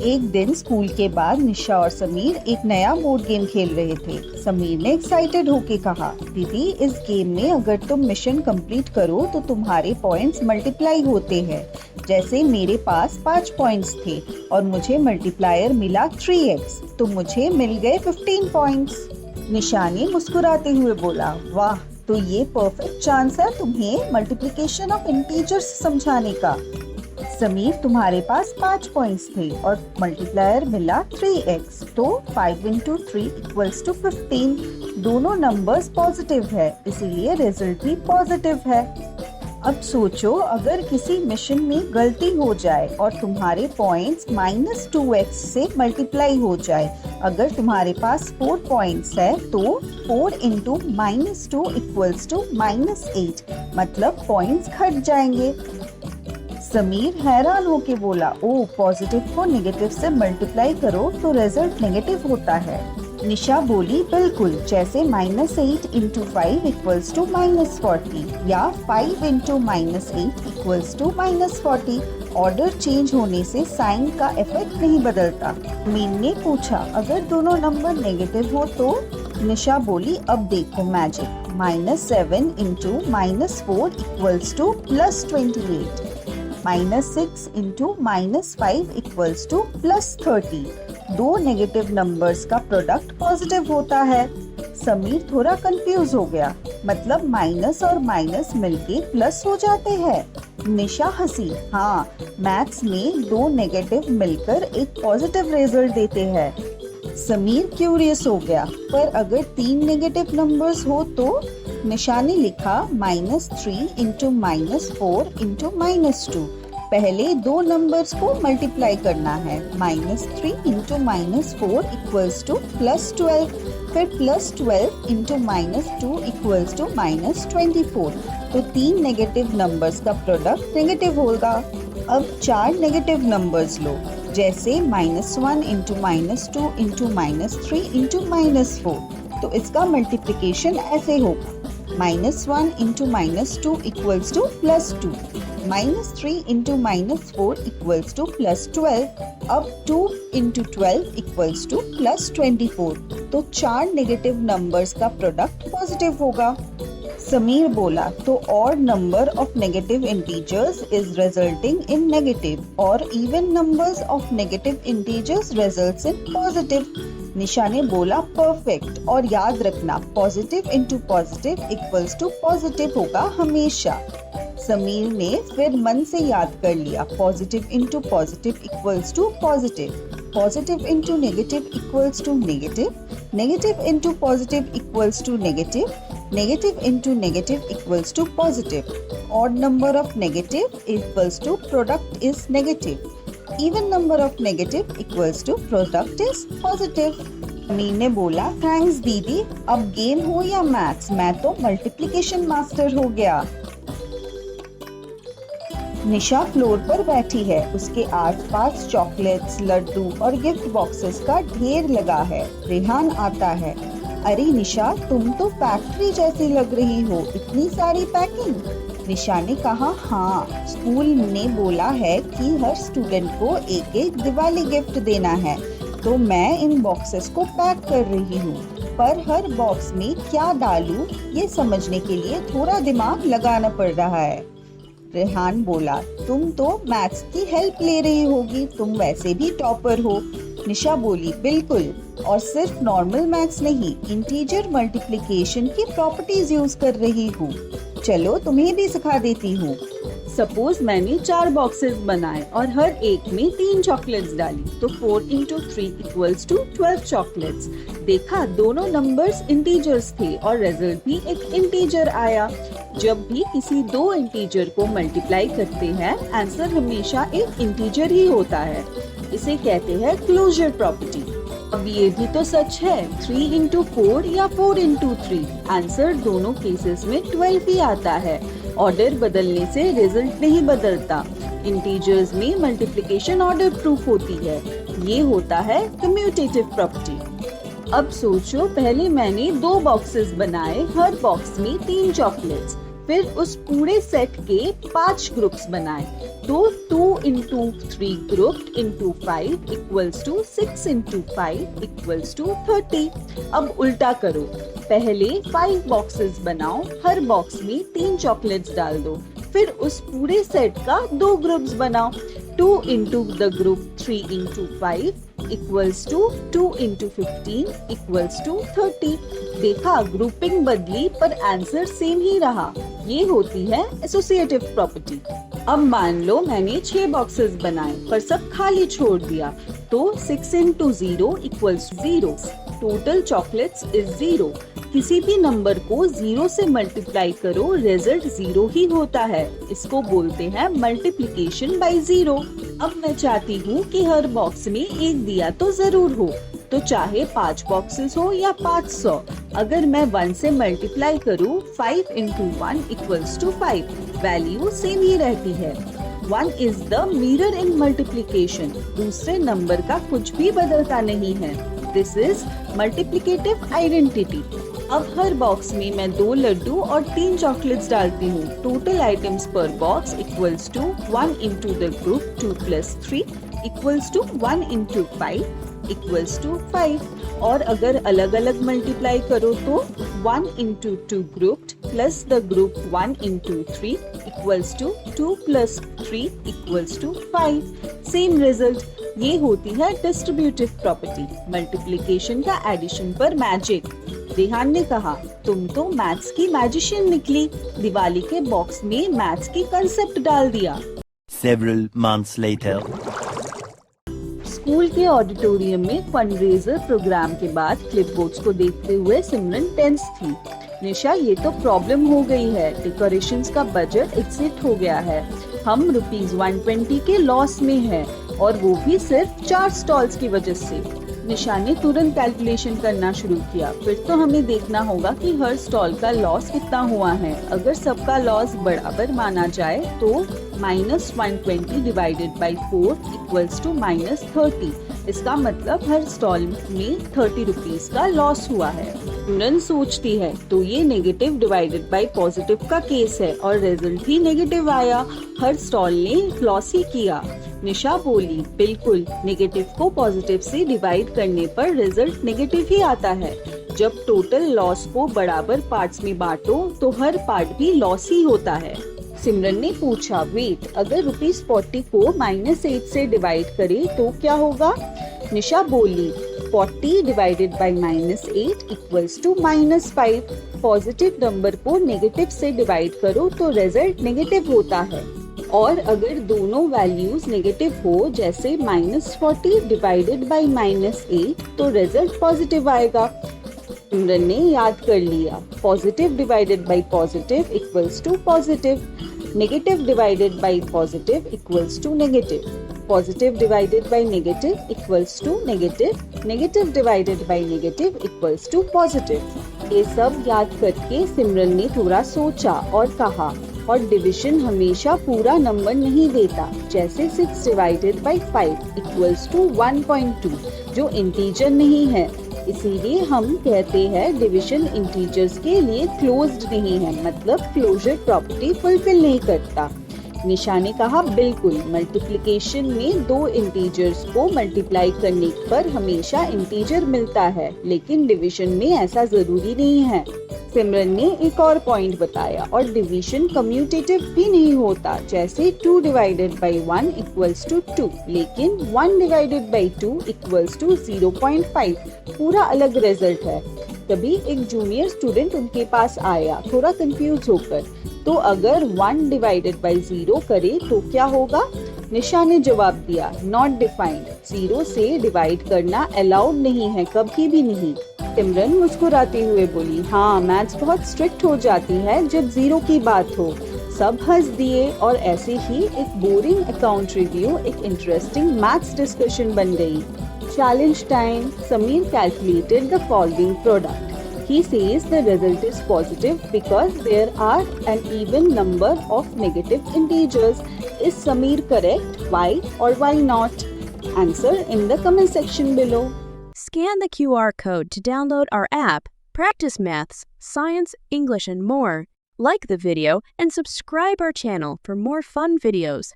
एक दिन स्कूल के बाद निशा और समीर एक नया बोर्ड गेम खेल रहे थे। समीर ने एक्साइटेड होके कहा, दीदी इस गेम में अगर तुम मिशन कंप्लीट करो तो तुम्हारे पॉइंट्स मल्टीप्लाई होते हैं। जैसे मेरे पास 5 पॉइंट्स थे और मुझे मल्टीप्लायर मिला 3x, तो मुझे मिल गए 15 पॉइंट्स। निशा ने मुस्कुराते हुए बोला, वाह, तो ये परफेक्ट चांस है तुम्हें मल्टीप्लिकेशन ऑफ इंटीजर्स समझाने का। समीर, तुम्हारे पास 5 पॉइंट्स थे और मल्टीप्लायर मिला 3x, तो 5 into 3 इक्वल्स टू 15। दोनों नंबर्स पॉजिटिव है, इसीलिए रिजल्ट भी पॉजिटिव है। अब सोचो, अगर किसी मिशन में गलती हो जाए और तुम्हारे पॉइंट्स -2x से मल्टीप्लाई हो जाए। अगर तुम्हारे पास 4 पॉइंट्स है तो 4 into -2 इक्वल्स टू -8, मतलब पॉइंट्स घट जाएंगे। समीर हैरान होके बोला, ओ, पॉजिटिव को नेगेटिव से मल्टीप्लाई करो तो रिजल्ट नेगेटिव होता है। निशा बोली, बिल्कुल, जैसे -8 into 5 इक्वल्स टू -40 या 5 into -8 equals to -40। Order change होने से साइन का इफेक्ट नहीं बदलता। मीन ने पूछा, अगर दोनों नंबर नेगेटिव हो तो? निशा बोली, अब देखो magic, -7 into -4 equals to +28, -6 into -5 equals to +30। दो नेगेटिव नंबर्स का प्रोडक्ट पॉजिटिव होता है। समीर थोड़ा कंफ्यूज हो गया, मतलब माइनस और माइनस मिलके प्लस हो जाते हैं। निशा हंसी, हाँ, मैथ्स में दो नेगेटिव मिलकर एक पॉजिटिव रिजल्ट देते हैं। समीर क्यूरियस हो गया, पर अगर 3 नेगेटिव नंबर्स हो तो? निशा ने लिखा -3 into -4 into -2। पहले दो नंबर्स को मल्टीप्लाई करना है। -3 into -4 इक्वल्स टू +12, फिर +12 into -2 इक्वल्स टू -24। तो 3 नेगेटिव नंबर्स का प्रोडक्ट नेगेटिव होगा। अब 4 नेगेटिव नंबर्स लो, जैसे -1 into -2 into -3 into -4। तो इसका मल्टीप्लिकेशन ऐसे होगा, -1 into -2 equals to +2, -3 into -4 equals to +12। अब 2 into 12 इक्वल्स टू +24। तो 4 नेगेटिव नंबर्स का प्रोडक्ट पॉजिटिव होगा। समीर बोला, तो odd number of negative integers is resulting in negative और even numbers of negative integers results in positive. Nisha ने बोला, परफेक्ट, और याद रखना, positive into positive equals to positive होगा हमेशा। समीर ने फिर मन से याद कर लिया, positive into positive equals to positive, positive into negative equals to negative, negative into positive equals to negative, negative into negative equals to positive. Odd number of negative equals to product is negative, even number of negative equals to product is positive. मीन ने बोला, thanks दीदी, अब game हो या maths, मैं तो multiplication master हो गया। निशा फ्लोर पर बैठी है, उसके आसपास चॉकलेट्स, लड्डू और गिफ्ट बॉक्सेस का ढेर लगा है। रेहान आता है, अरे निशा, तुम तो फैक्ट्री जैसी लग रही हो, इतनी सारी पैकिंग। निशा ने कहा, हाँ, स्कूल ने बोला है कि हर स्टूडेंट को एक एक दिवाली गिफ्ट देना है, तो मैं इन बॉक्सेस को पैक कर रही हूँ, पर हर बॉक्स में क्या डालूं ये समझने के लिए थोड़ा दिमाग लगाना पड़ रहा है। रेहान बोला, तुम तो मैथ्स की हेल्प ले रही होगी, तुम वैसे भी टॉपर हो। निशा बोली, बिल्कुल, और सिर्फ नॉर्मल मैथ्स नहीं, इंटीजर मल्टीप्लिकेशन की प्रॉपर्टीज यूज कर रही हूँ। चलो तुम्हें भी सिखा देती हूँ। सपोज मैंने 4 बॉक्सेस बनाए और हर एक में 3 चॉकलेट्स डाली, तो 4 into 3 इक्वल्स टू 12 चॉकलेट्स। देखा, दोनों नंबर्स इंटीजर्स थे और रिजल्ट भी एक इंटीजर आया। जब भी किसी दो इंटीजर को मल्टीप्लाई करते हैं, आंसर हमेशा एक इंटीजर ही होता है। इसे कहते हैं क्लोजर प्रॉपर्टी। अब ये भी तो सच है, 3 into 4 या 4 into 3, आंसर दोनों केसेस में 12 ही आता है। ऑर्डर बदलने से रिजल्ट नहीं बदलता। इंटीजर्स में मल्टीप्लिकेशन ऑर्डर प्रूफ होती है। ये होता है कम्यूटेटिव प्रॉपर्टी। अब सोचो, पहले मैंने 2 बॉक्सेस बनाए, हर बॉक्स में 3 चॉकलेट्स, फिर उस पूरे सेट के 5 ग्रुप्स बनाएं। तो 2 into 3 grouped into 5 equals to 6 into 5 equals to 30। अब उल्टा करो, पहले 5 बॉक्सेस बनाओ, हर बॉक्स में 3 चॉकलेट्स डाल दो, फिर उस पूरे सेट का 2 ग्रुप्स बनाओ। 2 into the group 3 into 5 equals to 2 into 15 equals to 30। देखा, ग्रुपिंग बदली पर आंसर सेम ही रहा। ये होती है एसोसिएटिव प्रॉपर्टी। अब मान लो मैंने 6 बॉक्सेस बनाए पर सब खाली छोड़ दिया, तो 6 into 0 equals 0। Total chocolates is 0। किसी भी नंबर को 0 से मल्टीप्लाई करो, रिजल्ट 0 ही होता है। इसको बोलते हैं मल्टीप्लिकेशन बाय 0। अब मैं चाहती हूँ कि हर बॉक्स में एक दिया तो जरूर हो, तो चाहे 5 बॉक्सेस हो या 500। अगर मैं 1 से मल्टीप्लाई करूँ, 5 into 1 equals to 5, value same ही रहती है। 1 is the mirror in multiplication। दूसरे नंबर का कुछ भी बदलता नहीं है। This is multiplicative identity. अब हर बॉक्स में मैं 2 लड्डू और 3 चॉकलेट्स डालती हूँ। टोटल आइटम्स पर box equals to 1 into the group 2 plus 3 equals to 1 into 5 equals to 5। और अगर अलग अलग मल्टीप्लाई करो तो 1 into 2 grouped plus the group 1 into 3 equals to 2 plus 3 equals to 5। Same result. ये होती है डिस्ट्रीब्यूटिव प्रॉपर्टी, मल्टीप्लिकेशन का एडिशन पर मैजिक। रेहान ने कहा, तुम तो मैथ्स की मैजिशियन निकली, दिवाली के बॉक्स में मैथ्स की कंसेप्ट डाल दिया। Several months later. स्कूल के ऑडिटोरियम में फंडरेजर प्रोग्राम के बाद क्लिपबोर्ड्स को देखते हुए सिमरन टेंस थी। निशा, ये तो प्रॉब्लम हो गई है, डेकोरेशंस का बजट एक्सीड हो गया है। हम ₹120 के लॉस में हैं और वो भी सिर्फ 4 स्टॉल्स की वजह से। निशा ने तुरंत कैलकुलेशन करना शुरू किया। फिर तो हमें देखना होगा कि हर स्टॉल का लॉस कितना हुआ है। अगर सबका लॉस बराबर माना जाए तो -120 डिवाइडेड बाई 4 इक्वल्स टू -30। इसका मतलब हर स्टॉल में 30 रुपीज का लॉस हुआ है। तुरंत सोचती है तो ये नेगेटिव डिवाइडेड बाई पॉजिटिव का केस है और रिजल्ट भी नेगेटिव आया। हर स्टॉल ने लॉस ही किया। निशा बोली, बिल्कुल, नेगेटिव को पॉजिटिव से डिवाइड करने पर रिजल्ट नेगेटिव ही आता है। जब टोटल लॉस को बराबर पार्ट्स में बांटो तो हर पार्ट भी लॉस ही होता है। सिमरन ने पूछा, वेट, अगर ₹40 को -8 से डिवाइड करें तो क्या होगा? निशा बोली, 40 divided by -8 equals to -5। Positive number को नेगेटिव से डिवाइड करो तो रिजल्ट नेगेटिव होता है। और अगर दोनों वैल्यूज नेगेटिव हो, जैसे -40 डिवाइडेड बाई -8, तो रिजल्ट पॉजिटिव आएगा। सिमरन ने याद कर लिया, positive divided by positive equals to positive, negative divided by positive equals to negative, positive divided by negative equals to negative, negative divided by negative equals to positive. ये सब याद करके सिमरन ने थोड़ा सोचा और कहा, और डिविजन हमेशा पूरा नंबर नहीं देता, जैसे 6 डिवाइडेड बाई 5 इक्वल्स टू 1.2, जो इंटीजर नहीं है। इसीलिए हम कहते हैं डिविजन इंटीजर्स के लिए क्लोज्ड नहीं है, मतलब क्लोजर प्रॉपर्टी फुलफिल नहीं करता। निशा ने कहा, बिल्कुल, मल्टीप्लिकेशन में 2 इंटीजर्स को मल्टीप्लाई करने पर हमेशा इंटीजर मिलता है, लेकिन डिवीजन में ऐसा जरूरी नहीं है। सिमरन ने एक और पॉइंट बताया, और डिवीजन कम्यूटेटिव भी नहीं होता, जैसे 2 डिवाइडेड बाई 1 इक्वल्स टू 2, लेकिन 1 डिवाइडेड बाई 2 इक्वल्स टू 0.5, पूरा अलग रिजल्ट है। तभी एक जूनियर स्टूडेंट उनके पास आया, थोड़ा कंफ्यूज होकर, तो अगर 1 डिवाइडेड बाई 0 करे तो क्या होगा? निशा ने जवाब दिया, नॉट डिफाइंड, 0 से डिवाइड करना अलाउड नहीं है, कभी भी नहीं। सिमरन मुस्कुराते हुए बोली, हाँ, मैथ्स बहुत स्ट्रिक्ट हो जाती है जब 0 की बात हो। सब हंस दिए और ऐसे ही एक बोरिंग अकाउंट रिव्यू एक इंटरेस्टिंग मैथ्स डिस्कशन बन गई। Challenge time. Samir calculated the following product. He says the result is positive because there are an even number of negative integers. Is Samir correct? Why or why not? Answer in the comment section below. Scan the QR code to download our app, practice maths, science, English, and more. Like the video and subscribe our channel for more fun videos.